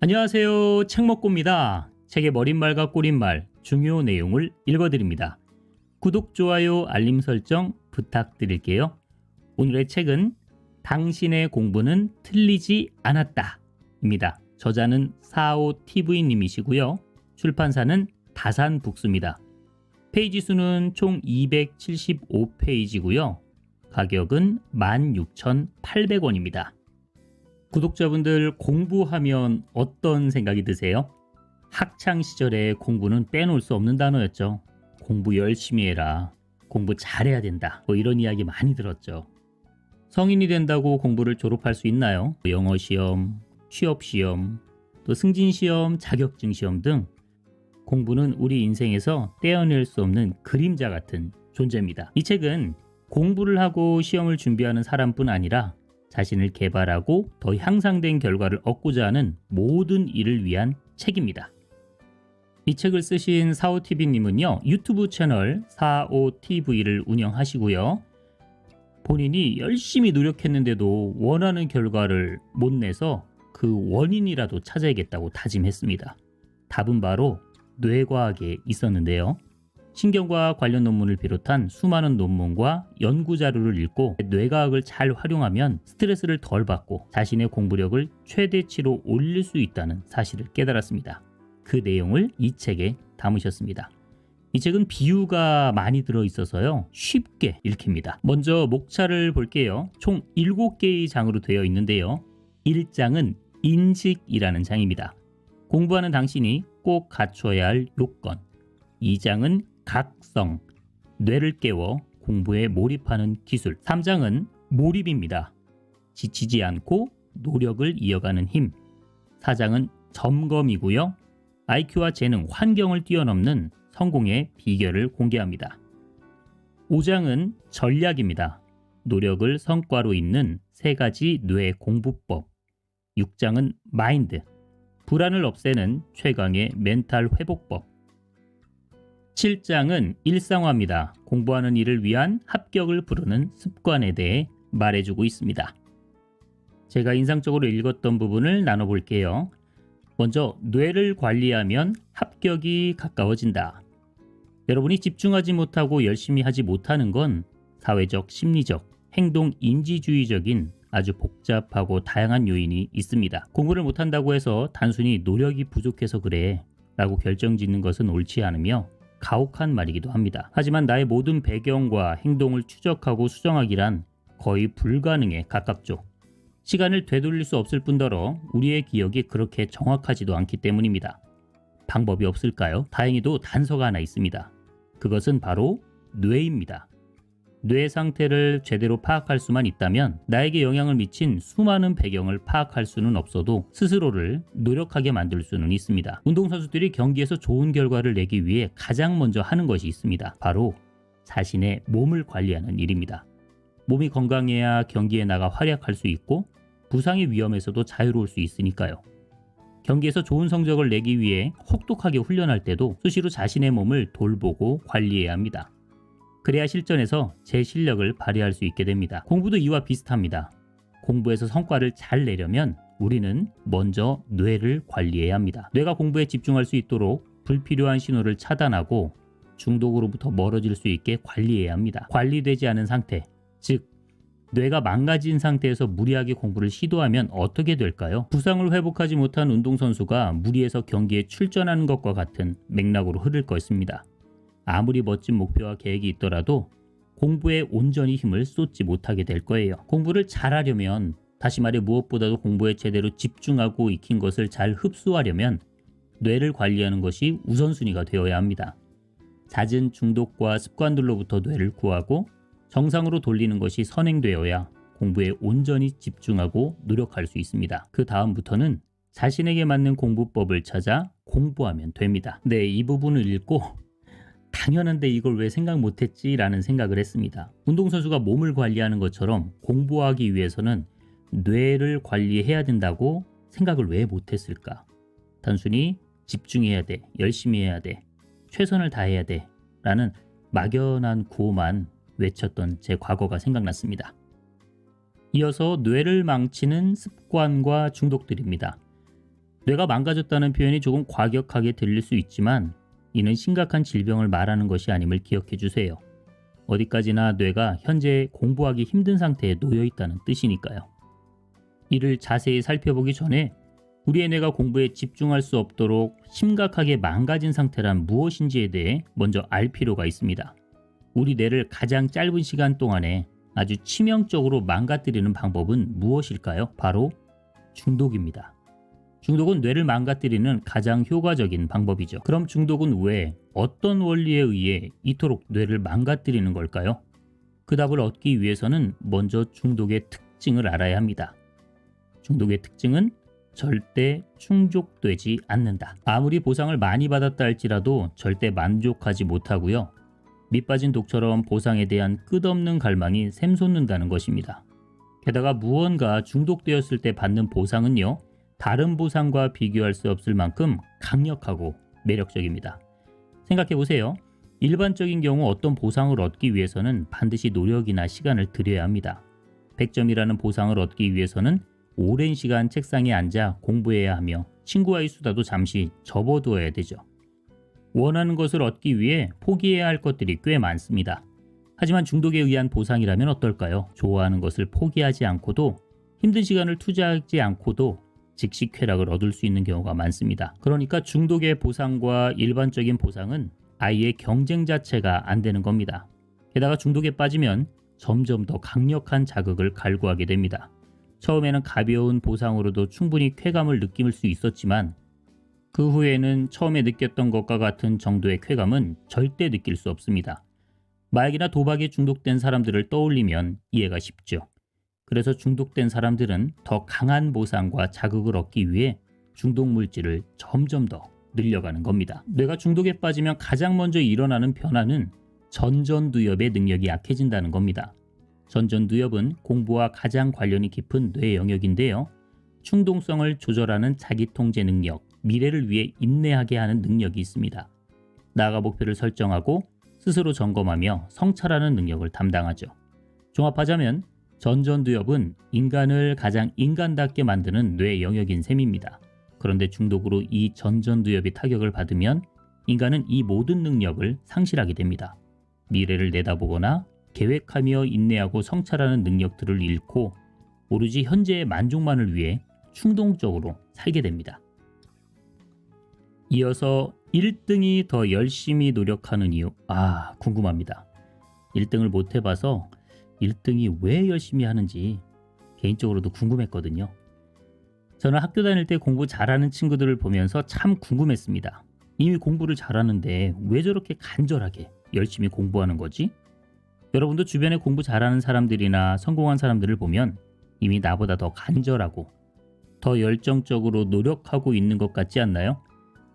안녕하세요. 책먹고입니다. 책의 머릿말과 꼬릿말, 중요 내용을 읽어드립니다. 구독, 좋아요, 알림 설정 부탁드릴게요. 오늘의 책은 당신의 공부는 틀리지 않았다 입니다. 저자는 사오TV님이시고요. 출판사는 다산북스입니다. 페이지 수는 총 275페이지고요. 가격은 16,800원입니다. 구독자분들, 공부하면 어떤 생각이 드세요? 학창시절에 공부는 빼놓을 수 없는 단어였죠. 공부 열심히 해라, 공부 잘해야 된다, 이런 이야기 많이 들었죠. 성인이 된다고 공부를 졸업할 수 있나요? 영어시험, 취업시험, 또 승진시험, 자격증시험 등 공부는 우리 인생에서 떼어낼 수 없는 그림자 같은 존재입니다. 이 책은 공부를 하고 시험을 준비하는 사람뿐 아니라 자신을 개발하고 더 향상된 결과를 얻고자 하는 모든 일을 위한 책입니다. 이 책을 쓰신 사오TV님은요, 유튜브 채널 사오TV를 운영하시고요. 본인이 열심히 노력했는데도 원하는 결과를 못 내서 그 원인이라도 찾아야겠다고 다짐했습니다. 답은 바로 뇌과학에 있었는데요. 신경과학 관련 논문을 비롯한 수많은 논문과 연구 자료를 읽고 뇌과학을 잘 활용하면 스트레스를 덜 받고 자신의 공부력을 최대치로 올릴 수 있다는 사실을 깨달았습니다. 그 내용을 이 책에 담으셨습니다. 이 책은 비유가 많이 들어있어서요, 쉽게 읽힙니다. 먼저 목차를 볼게요. 총 7개의 장으로 되어 있는데요. 1장은 인식이라는 장입니다. 공부하는 당신이 꼭 갖춰야 할 요건. 2장은 각성, 뇌를 깨워 공부에 몰입하는 기술. 3장은 몰입입니다. 지치지 않고 노력을 이어가는 힘. 4장은 점검이고요. IQ와 재능, 환경을 뛰어넘는 성공의 비결을 공개합니다. 5장은 전략입니다. 노력을 성과로 잇는 3가지 뇌 공부법. 6장은 마인드, 불안을 없애는 최강의 멘탈 회복법. 7장은 일상화입니다. 공부하는 일을 위한 합격을 부르는 습관에 대해 말해주고 있습니다. 제가 인상적으로 읽었던 부분을 나눠볼게요. 먼저, 뇌를 관리하면 합격이 가까워진다. 여러분이 집중하지 못하고 열심히 하지 못하는 건 사회적, 심리적, 행동 인지주의적인 아주 복잡하고 다양한 요인이 있습니다. 공부를 못한다고 해서 단순히 노력이 부족해서 그래 라고 결정짓는 것은 옳지 않으며 가혹한 말이기도 합니다. 하지만 나의 모든 배경과 행동을 추적하고 수정하기란 거의 불가능에 가깝죠. 시간을 되돌릴 수 없을 뿐더러 우리의 기억이 그렇게 정확하지도 않기 때문입니다. 방법이 없을까요? 다행히도 단서가 하나 있습니다. 그것은 바로 뇌입니다. 뇌 상태를 제대로 파악할 수만 있다면 나에게 영향을 미친 수많은 배경을 파악할 수는 없어도 스스로를 노력하게 만들 수는 있습니다. 운동선수들이 경기에서 좋은 결과를 내기 위해 가장 먼저 하는 것이 있습니다. 바로 자신의 몸을 관리하는 일입니다. 몸이 건강해야 경기에 나가 활약할 수 있고 부상의 위험에서도 자유로울 수 있으니까요. 경기에서 좋은 성적을 내기 위해 혹독하게 훈련할 때도 수시로 자신의 몸을 돌보고 관리해야 합니다. 그래야 실전에서 제 실력을 발휘할 수 있게 됩니다. 공부도 이와 비슷합니다. 공부에서 성과를 잘 내려면 우리는 먼저 뇌를 관리해야 합니다. 뇌가 공부에 집중할 수 있도록 불필요한 신호를 차단하고 중독으로부터 멀어질 수 있게 관리해야 합니다. 관리되지 않은 상태, 즉 뇌가 망가진 상태에서 무리하게 공부를 시도하면 어떻게 될까요? 부상을 회복하지 못한 운동선수가 무리해서 경기에 출전하는 것과 같은 맥락으로 흐를 것입니다. 아무리 멋진 목표와 계획이 있더라도 공부에 온전히 힘을 쏟지 못하게 될 거예요. 공부를 잘하려면, 다시 말해 무엇보다도 공부에 제대로 집중하고 익힌 것을 잘 흡수하려면 뇌를 관리하는 것이 우선순위가 되어야 합니다. 잦은 중독과 습관들로부터 뇌를 구하고 정상으로 돌리는 것이 선행되어야 공부에 온전히 집중하고 노력할 수 있습니다. 그 다음부터는 자신에게 맞는 공부법을 찾아 공부하면 됩니다. 네, 이 부분을 읽고 당연한데 이걸 왜 생각 못했지? 라는 생각을 했습니다. 운동선수가 몸을 관리하는 것처럼 공부하기 위해서는 뇌를 관리해야 된다고 생각을 왜 못했을까? 단순히 집중해야 돼, 열심히 해야 돼, 최선을 다해야 돼 라는 막연한 구호만 외쳤던 제 과거가 생각났습니다. 이어서 뇌를 망치는 습관과 중독들입니다. 뇌가 망가졌다는 표현이 조금 과격하게 들릴 수 있지만 이는 심각한 질병을 말하는 것이 아님을 기억해 주세요. 어디까지나 뇌가 현재 공부하기 힘든 상태에 놓여 있다는 뜻이니까요. 이를 자세히 살펴보기 전에 우리의 뇌가 공부에 집중할 수 없도록 심각하게 망가진 상태란 무엇인지에 대해 먼저 알 필요가 있습니다. 우리 뇌를 가장 짧은 시간 동안에 아주 치명적으로 망가뜨리는 방법은 무엇일까요? 바로 중독입니다. 중독은 뇌를 망가뜨리는 가장 효과적인 방법이죠. 그럼 중독은 왜 어떤 원리에 의해 이토록 뇌를 망가뜨리는 걸까요? 그 답을 얻기 위해서는 먼저 중독의 특징을 알아야 합니다. 중독의 특징은 절대 충족되지 않는다. 아무리 보상을 많이 받았다 할지라도 절대 만족하지 못하고요. 밑 빠진 독처럼 보상에 대한 끝없는 갈망이 샘솟는다는 것입니다. 게다가 무언가 중독되었을 때 받는 보상은요, 다른 보상과 비교할 수 없을 만큼 강력하고 매력적입니다. 생각해 보세요. 일반적인 경우 어떤 보상을 얻기 위해서는 반드시 노력이나 시간을 들여야 합니다. 100점이라는 보상을 얻기 위해서는 오랜 시간 책상에 앉아 공부해야 하며 친구와의 수다도 잠시 접어두어야 되죠. 원하는 것을 얻기 위해 포기해야 할 것들이 꽤 많습니다. 하지만 중독에 의한 보상이라면 어떨까요? 좋아하는 것을 포기하지 않고도 힘든 시간을 투자하지 않고도 즉시 쾌락을 얻을 수 있는 경우가 많습니다. 그러니까 중독의 보상과 일반적인 보상은 아이의 경쟁 자체가 안 되는 겁니다. 게다가 중독에 빠지면 점점 더 강력한 자극을 갈구하게 됩니다. 처음에는 가벼운 보상으로도 충분히 쾌감을 느낄 수 있었지만 그 후에는 처음에 느꼈던 것과 같은 정도의 쾌감은 절대 느낄 수 없습니다. 마약이나 도박에 중독된 사람들을 떠올리면 이해가 쉽죠. 그래서 중독된 사람들은 더 강한 보상과 자극을 얻기 위해 중독 물질을 점점 더 늘려가는 겁니다. 뇌가 중독에 빠지면 가장 먼저 일어나는 변화는 전전두엽의 능력이 약해진다는 겁니다. 전전두엽은 공부와 가장 관련이 깊은 뇌 영역인데요. 충동성을 조절하는 자기통제 능력, 미래를 위해 인내하게 하는 능력이 있습니다. 나아가 목표를 설정하고 스스로 점검하며 성찰하는 능력을 담당하죠. 종합하자면 전전두엽은 인간을 가장 인간답게 만드는 뇌 영역인 셈입니다. 그런데 중독으로 이 전전두엽이 타격을 받으면 인간은 이 모든 능력을 상실하게 됩니다. 미래를 내다보거나 계획하며 인내하고 성찰하는 능력들을 잃고 오로지 현재의 만족만을 위해 충동적으로 살게 됩니다. 이어서 1등이 더 열심히 노력하는 이유. 궁금합니다. 1등을 못 해봐서 1등이 왜 열심히 하는지 개인적으로도 궁금했거든요. 저는 학교 다닐 때 공부 잘하는 친구들을 보면서 참 궁금했습니다. 이미 공부를 잘하는데 왜 저렇게 간절하게 열심히 공부하는 거지? 여러분도 주변에 공부 잘하는 사람들이나 성공한 사람들을 보면 이미 나보다 더 간절하고 더 열정적으로 노력하고 있는 것 같지 않나요?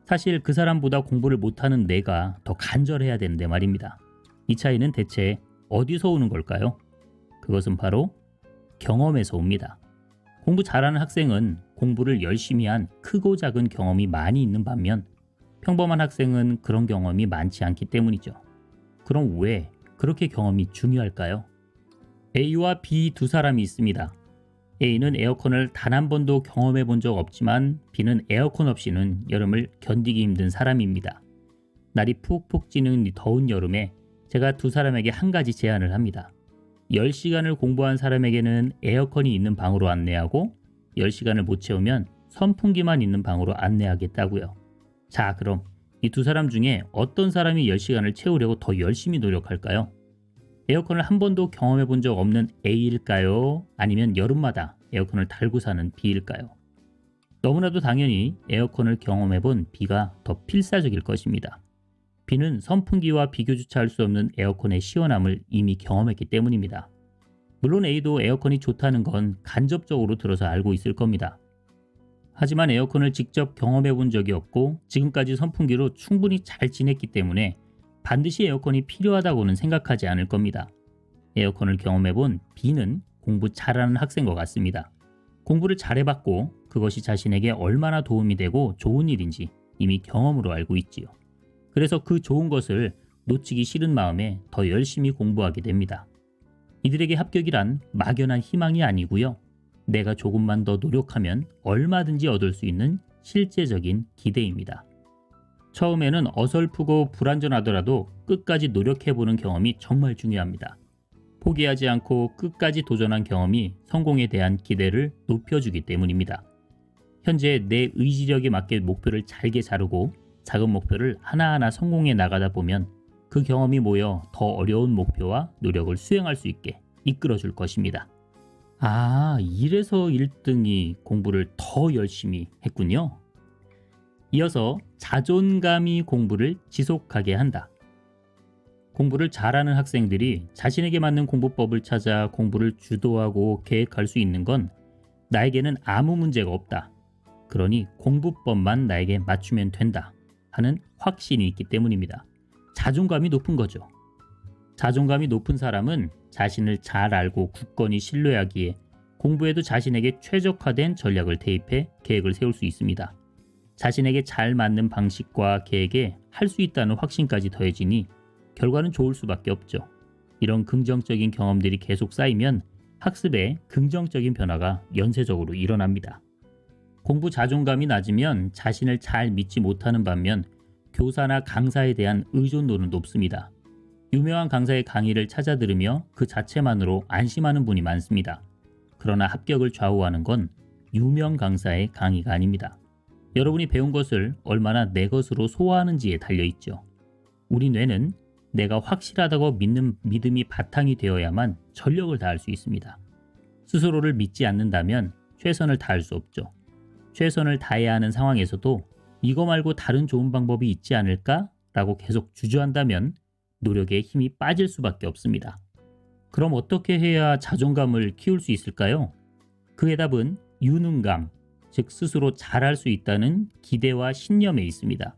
사실 그 사람보다 공부를 못하는 내가 더 간절해야 되는데 말입니다. 이 차이는 대체 어디서 오는 걸까요? 그것은 바로 경험에서 옵니다. 공부 잘하는 학생은 공부를 열심히 한 크고 작은 경험이 많이 있는 반면 평범한 학생은 그런 경험이 많지 않기 때문이죠. 그럼 왜 그렇게 경험이 중요할까요? A와 B 두 사람이 있습니다. A는 에어컨을 단 한 번도 경험해 본 적 없지만 B는 에어컨 없이는 여름을 견디기 힘든 사람입니다. 날이 푹푹 찌는 더운 여름에 제가 두 사람에게 한 가지 제안을 합니다. 10시간을 공부한 사람에게는 에어컨이 있는 방으로 안내하고 10시간을 못 채우면 선풍기만 있는 방으로 안내하겠다고요. 자, 그럼 이 두 사람 중에 어떤 사람이 10시간을 채우려고 더 열심히 노력할까요? 에어컨을 한 번도 경험해 본 적 없는 A일까요? 아니면 여름마다 에어컨을 달고 사는 B일까요? 너무나도 당연히 에어컨을 경험해 본 B가 더 필사적일 것입니다. B는 선풍기와 비교조차 할 수 없는 에어컨의 시원함을 이미 경험했기 때문입니다. 물론 A도 에어컨이 좋다는 건 간접적으로 들어서 알고 있을 겁니다. 하지만 에어컨을 직접 경험해 본 적이 없고 지금까지 선풍기로 충분히 잘 지냈기 때문에 반드시 에어컨이 필요하다고는 생각하지 않을 겁니다. 에어컨을 경험해 본 B는 공부 잘하는 학생과 같습니다. 공부를 잘해봤고 그것이 자신에게 얼마나 도움이 되고 좋은 일인지 이미 경험으로 알고 있지요. 그래서 그 좋은 것을 놓치기 싫은 마음에 더 열심히 공부하게 됩니다. 이들에게 합격이란 막연한 희망이 아니고요. 내가 조금만 더 노력하면 얼마든지 얻을 수 있는 실제적인 기대입니다. 처음에는 어설프고 불완전하더라도 끝까지 노력해보는 경험이 정말 중요합니다. 포기하지 않고 끝까지 도전한 경험이 성공에 대한 기대를 높여주기 때문입니다. 현재 내 의지력에 맞게 목표를 잘게 자르고 작은 목표를 하나하나 성공해 나가다 보면 그 경험이 모여 더 어려운 목표와 노력을 수행할 수 있게 이끌어줄 것입니다. 이래서 1등이 공부를 더 열심히 했군요. 이어서 자존감이 공부를 지속하게 한다. 공부를 잘하는 학생들이 자신에게 맞는 공부법을 찾아 공부를 주도하고 계획할 수 있는 건 나에게는 아무 문제가 없다. 그러니 공부법만 나에게 맞추면 된다 하는 확신이 있기 때문입니다. 자존감이 높은 거죠. 자존감이 높은 사람은 자신을 잘 알고 굳건히 신뢰하기에 공부에도 자신에게 최적화된 전략을 대입해 계획을 세울 수 있습니다. 자신에게 잘 맞는 방식과 계획에 할 수 있다는 확신까지 더해지니 결과는 좋을 수밖에 없죠. 이런 긍정적인 경험들이 계속 쌓이면 학습에 긍정적인 변화가 연쇄적으로 일어납니다. 공부 자존감이 낮으면 자신을 잘 믿지 못하는 반면 교사나 강사에 대한 의존도는 높습니다. 유명한 강사의 강의를 찾아 들으며 그 자체만으로 안심하는 분이 많습니다. 그러나 합격을 좌우하는 건 유명 강사의 강의가 아닙니다. 여러분이 배운 것을 얼마나 내 것으로 소화하는지에 달려있죠. 우리 뇌는 내가 확실하다고 믿는 믿음이 바탕이 되어야만 전력을 다할 수 있습니다. 스스로를 믿지 않는다면 최선을 다할 수 없죠. 최선을 다해야 하는 상황에서도 이거 말고 다른 좋은 방법이 있지 않을까? 라고 계속 주저한다면 노력에 힘이 빠질 수밖에 없습니다. 그럼 어떻게 해야 자존감을 키울 수 있을까요? 그 해답은 유능감, 즉 스스로 잘할 수 있다는 기대와 신념에 있습니다.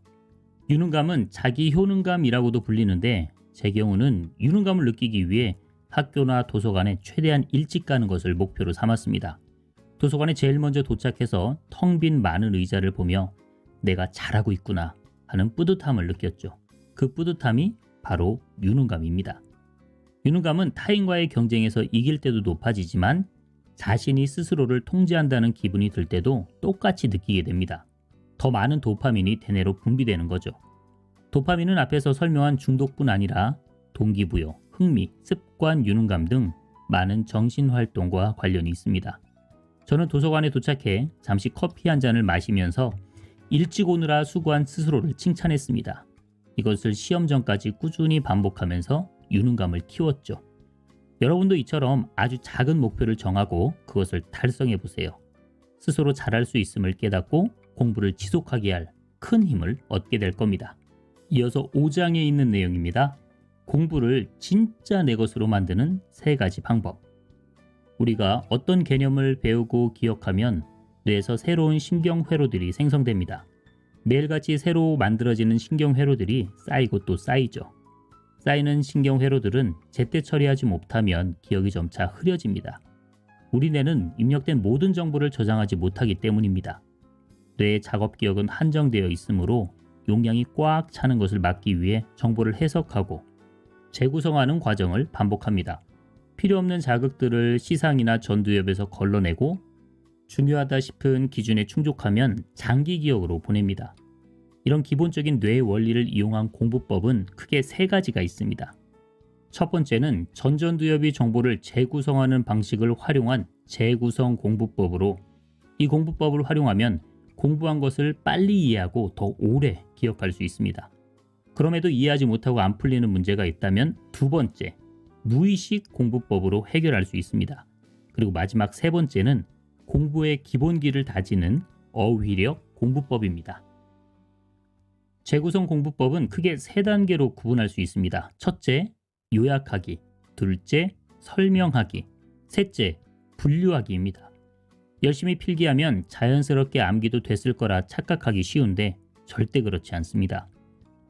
유능감은 자기 효능감이라고도 불리는데 제 경우는 유능감을 느끼기 위해 학교나 도서관에 최대한 일찍 가는 것을 목표로 삼았습니다. 도서관에 제일 먼저 도착해서 텅 빈 많은 의자를 보며 내가 잘하고 있구나 하는 뿌듯함을 느꼈죠. 그 뿌듯함이 바로 유능감입니다. 유능감은 타인과의 경쟁에서 이길 때도 높아지지만 자신이 스스로를 통제한다는 기분이 들 때도 똑같이 느끼게 됩니다. 더 많은 도파민이 대뇌로 분비되는 거죠. 도파민은 앞에서 설명한 중독뿐 아니라 동기부여, 흥미, 습관, 유능감 등 많은 정신활동과 관련이 있습니다. 저는 도서관에 도착해 잠시 커피 한 잔을 마시면서 일찍 오느라 수고한 스스로를 칭찬했습니다. 이것을 시험 전까지 꾸준히 반복하면서 유능감을 키웠죠. 여러분도 이처럼 아주 작은 목표를 정하고 그것을 달성해 보세요. 스스로 잘할 수 있음을 깨닫고 공부를 지속하게 할 큰 힘을 얻게 될 겁니다. 이어서 5장에 있는 내용입니다. 공부를 진짜 내 것으로 만드는 3가지 방법. 우리가 어떤 개념을 배우고 기억하면 뇌에서 새로운 신경회로들이 생성됩니다. 매일같이 새로 만들어지는 신경회로들이 쌓이고 또 쌓이죠. 쌓이는 신경회로들은 제때 처리하지 못하면 기억이 점차 흐려집니다. 우리 뇌는 입력된 모든 정보를 저장하지 못하기 때문입니다. 뇌의 작업 기억은 한정되어 있으므로 용량이 꽉 차는 것을 막기 위해 정보를 해석하고 재구성하는 과정을 반복합니다. 필요 없는 자극들을 시상이나 전두엽에서 걸러내고 중요하다 싶은 기준에 충족하면 장기 기억으로 보냅니다. 이런 기본적인 뇌의 원리를 이용한 공부법은 크게 3가지가 있습니다. 첫 번째는 전두엽이 정보를 재구성하는 방식을 활용한 재구성 공부법으로 이 공부법을 활용하면 공부한 것을 빨리 이해하고 더 오래 기억할 수 있습니다. 그럼에도 이해하지 못하고 안 풀리는 문제가 있다면 2번째, 무의식 공부법으로 해결할 수 있습니다. 그리고 마지막 3번째는 공부의 기본기를 다지는 어휘력 공부법입니다. 재구성 공부법은 크게 3단계로 구분할 수 있습니다. 첫째, 요약하기, 둘째, 설명하기, 셋째, 분류하기입니다. 열심히 필기하면 자연스럽게 암기도 됐을 거라 착각하기 쉬운데 절대 그렇지 않습니다.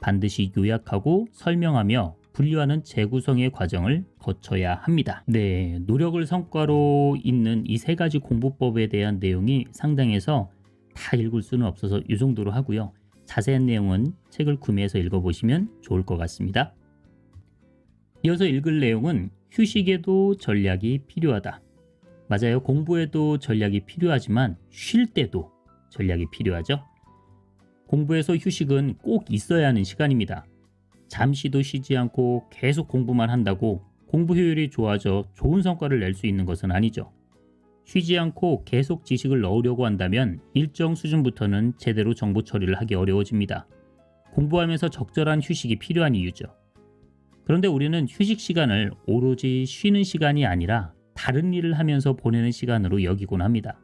반드시 요약하고 설명하며 분류하는 재구성의 과정을 거쳐야 합니다. 네, 노력을 성과로 잇는 이 3가지 공부법에 대한 내용이 상당해서 다 읽을 수는 없어서 이 정도로 하고요. 자세한 내용은 책을 구매해서 읽어보시면 좋을 것 같습니다. 이어서 읽을 내용은 휴식에도 전략이 필요하다. 맞아요. 공부에도 전략이 필요하지만 쉴 때도 전략이 필요하죠. 공부에서 휴식은 꼭 있어야 하는 시간입니다. 잠시도 쉬지 않고 계속 공부만 한다고 공부 효율이 좋아져 좋은 성과를 낼 수 있는 것은 아니죠. 쉬지 않고 계속 지식을 넣으려고 한다면 일정 수준부터는 제대로 정보 처리를 하기 어려워집니다. 공부하면서 적절한 휴식이 필요한 이유죠. 그런데 우리는 휴식 시간을 오로지 쉬는 시간이 아니라 다른 일을 하면서 보내는 시간으로 여기곤 합니다.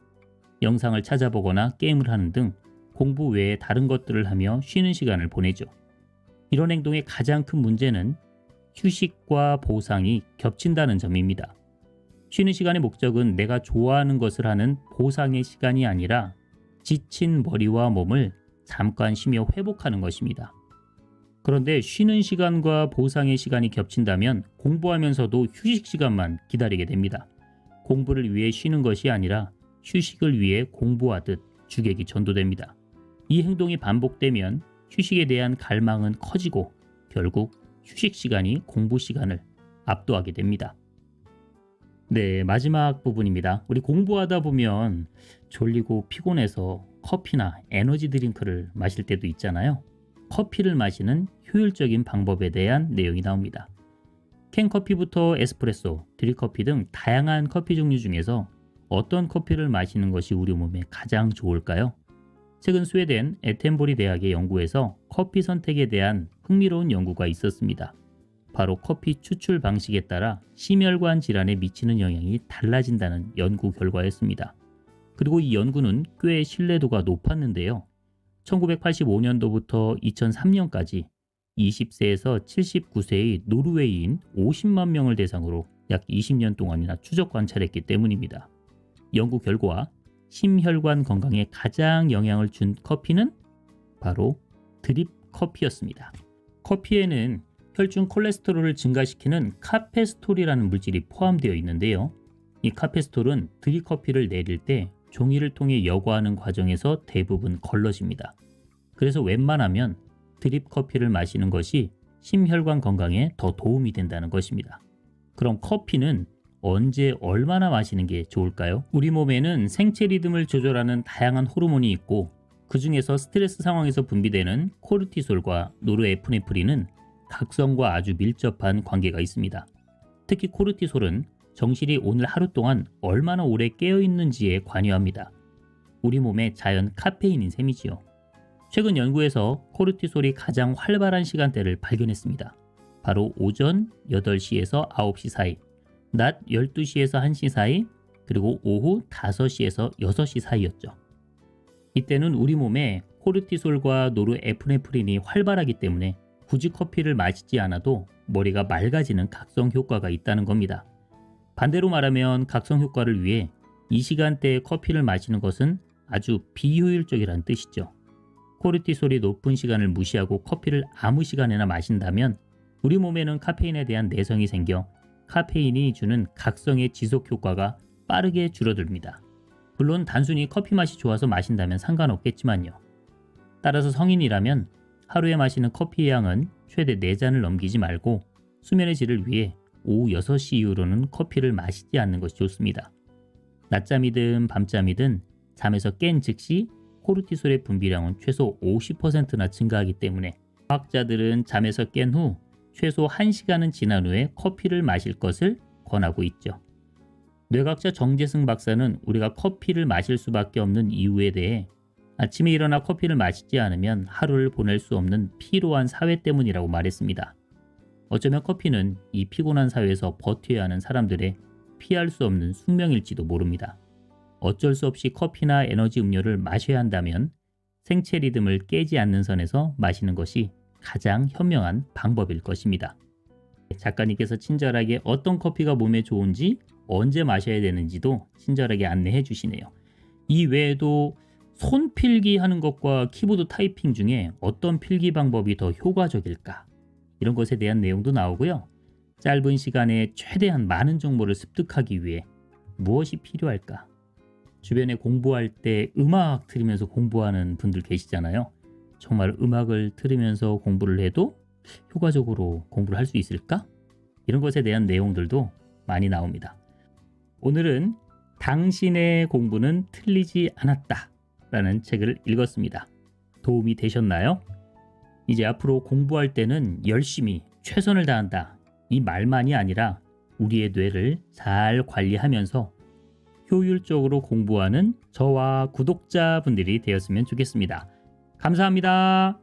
영상을 찾아보거나 게임을 하는 등 공부 외에 다른 것들을 하며 쉬는 시간을 보내죠. 이런 행동의 가장 큰 문제는 휴식과 보상이 겹친다는 점입니다. 쉬는 시간의 목적은 내가 좋아하는 것을 하는 보상의 시간이 아니라 지친 머리와 몸을 잠깐 쉬며 회복하는 것입니다. 그런데 쉬는 시간과 보상의 시간이 겹친다면 공부하면서도 휴식 시간만 기다리게 됩니다. 공부를 위해 쉬는 것이 아니라 휴식을 위해 공부하듯 주객이 전도됩니다. 이 행동이 반복되면 휴식에 대한 갈망은 커지고 결국 휴식 시간이 공부 시간을 압도하게 됩니다. 네, 마지막 부분입니다. 우리 공부하다 보면 졸리고 피곤해서 커피나 에너지 드링크를 마실 때도 있잖아요. 커피를 마시는 효율적인 방법에 대한 내용이 나옵니다. 캔커피부터 에스프레소, 드립커피 등 다양한 커피 종류 중에서 어떤 커피를 마시는 것이 우리 몸에 가장 좋을까요? 최근 스웨덴 에텐보리 대학의 연구에서 커피 선택에 대한 흥미로운 연구가 있었습니다. 바로 커피 추출 방식에 따라 심혈관 질환에 미치는 영향이 달라진다는 연구 결과였습니다. 그리고 이 연구는 꽤 신뢰도가 높았는데요. 1985년도부터 2003년까지 20세에서 79세의 노르웨이인 50만 명을 대상으로 약 20년 동안이나 추적 관찰했기 때문입니다. 연구 결과 심혈관 건강에 가장 영향을 준 커피는 바로 드립 커피였습니다. 커피에는 혈중 콜레스테롤을 증가시키는 카페스톨이라는 물질이 포함되어 있는데요. 이 카페스톨은 드립 커피를 내릴 때 종이를 통해 여과하는 과정에서 대부분 걸러집니다. 그래서 웬만하면 드립 커피를 마시는 것이 심혈관 건강에 더 도움이 된다는 것입니다. 그럼 커피는 언제 얼마나 마시는 게 좋을까요? 우리 몸에는 생체 리듬을 조절하는 다양한 호르몬이 있고 그 중에서 스트레스 상황에서 분비되는 코르티솔과 노르에프네프린은 각성과 아주 밀접한 관계가 있습니다. 특히 코르티솔은 정신이 오늘 하루 동안 얼마나 오래 깨어 있는지에 관여합니다. 우리 몸의 자연 카페인인 셈이지요. 최근 연구에서 코르티솔이 가장 활발한 시간대를 발견했습니다. 바로 오전 8시에서 9시 사이, 낮 12시에서 1시 사이, 그리고 오후 5시에서 6시 사이였죠. 이때는 우리 몸에 코르티솔과 노르에프네프린이 활발하기 때문에 굳이 커피를 마시지 않아도 머리가 맑아지는 각성 효과가 있다는 겁니다. 반대로 말하면 각성 효과를 위해 이 시간대에 커피를 마시는 것은 아주 비효율적이라는 뜻이죠. 코르티솔이 높은 시간을 무시하고 커피를 아무 시간에나 마신다면 우리 몸에는 카페인에 대한 내성이 생겨 카페인이 주는 각성의 지속 효과가 빠르게 줄어듭니다. 물론 단순히 커피 맛이 좋아서 마신다면 상관없겠지만요. 따라서 성인이라면 하루에 마시는 커피의 양은 최대 4잔을 넘기지 말고 수면의 질을 위해 오후 6시 이후로는 커피를 마시지 않는 것이 좋습니다. 낮잠이든 밤잠이든 잠에서 깬 즉시 코르티솔의 분비량은 최소 50%나 증가하기 때문에 과학자들은 잠에서 깬 후 최소 1시간은 지난 후에 커피를 마실 것을 권하고 있죠. 뇌과학자 정재승 박사는 우리가 커피를 마실 수밖에 없는 이유에 대해 아침에 일어나 커피를 마시지 않으면 하루를 보낼 수 없는 피로한 사회 때문이라고 말했습니다. 어쩌면 커피는 이 피곤한 사회에서 버텨야 하는 사람들의 피할 수 없는 숙명일지도 모릅니다. 어쩔 수 없이 커피나 에너지 음료를 마셔야 한다면 생체 리듬을 깨지 않는 선에서 마시는 것이 가장 현명한 방법일 것입니다. 작가님께서 친절하게 어떤 커피가 몸에 좋은지 언제 마셔야 되는지도 친절하게 안내해 주시네요. 이 외에도 손 필기 하는 것과 키보드 타이핑 중에 어떤 필기 방법이 더 효과적일까? 이런 것에 대한 내용도 나오고요. 짧은 시간에 최대한 많은 정보를 습득하기 위해 무엇이 필요할까? 주변에 공부할 때 음악 들으면서 공부하는 분들 계시잖아요. 정말 음악을 들으면서 공부를 해도 효과적으로 공부를 할 수 있을까? 이런 것에 대한 내용들도 많이 나옵니다. 오늘은 당신의 공부는 틀리지 않았다 라는 책을 읽었습니다. 도움이 되셨나요? 이제 앞으로 공부할 때는 열심히 최선을 다한다. 이 말만이 아니라 우리의 뇌를 잘 관리하면서 효율적으로 공부하는 저와 구독자분들이 되었으면 좋겠습니다. 감사합니다.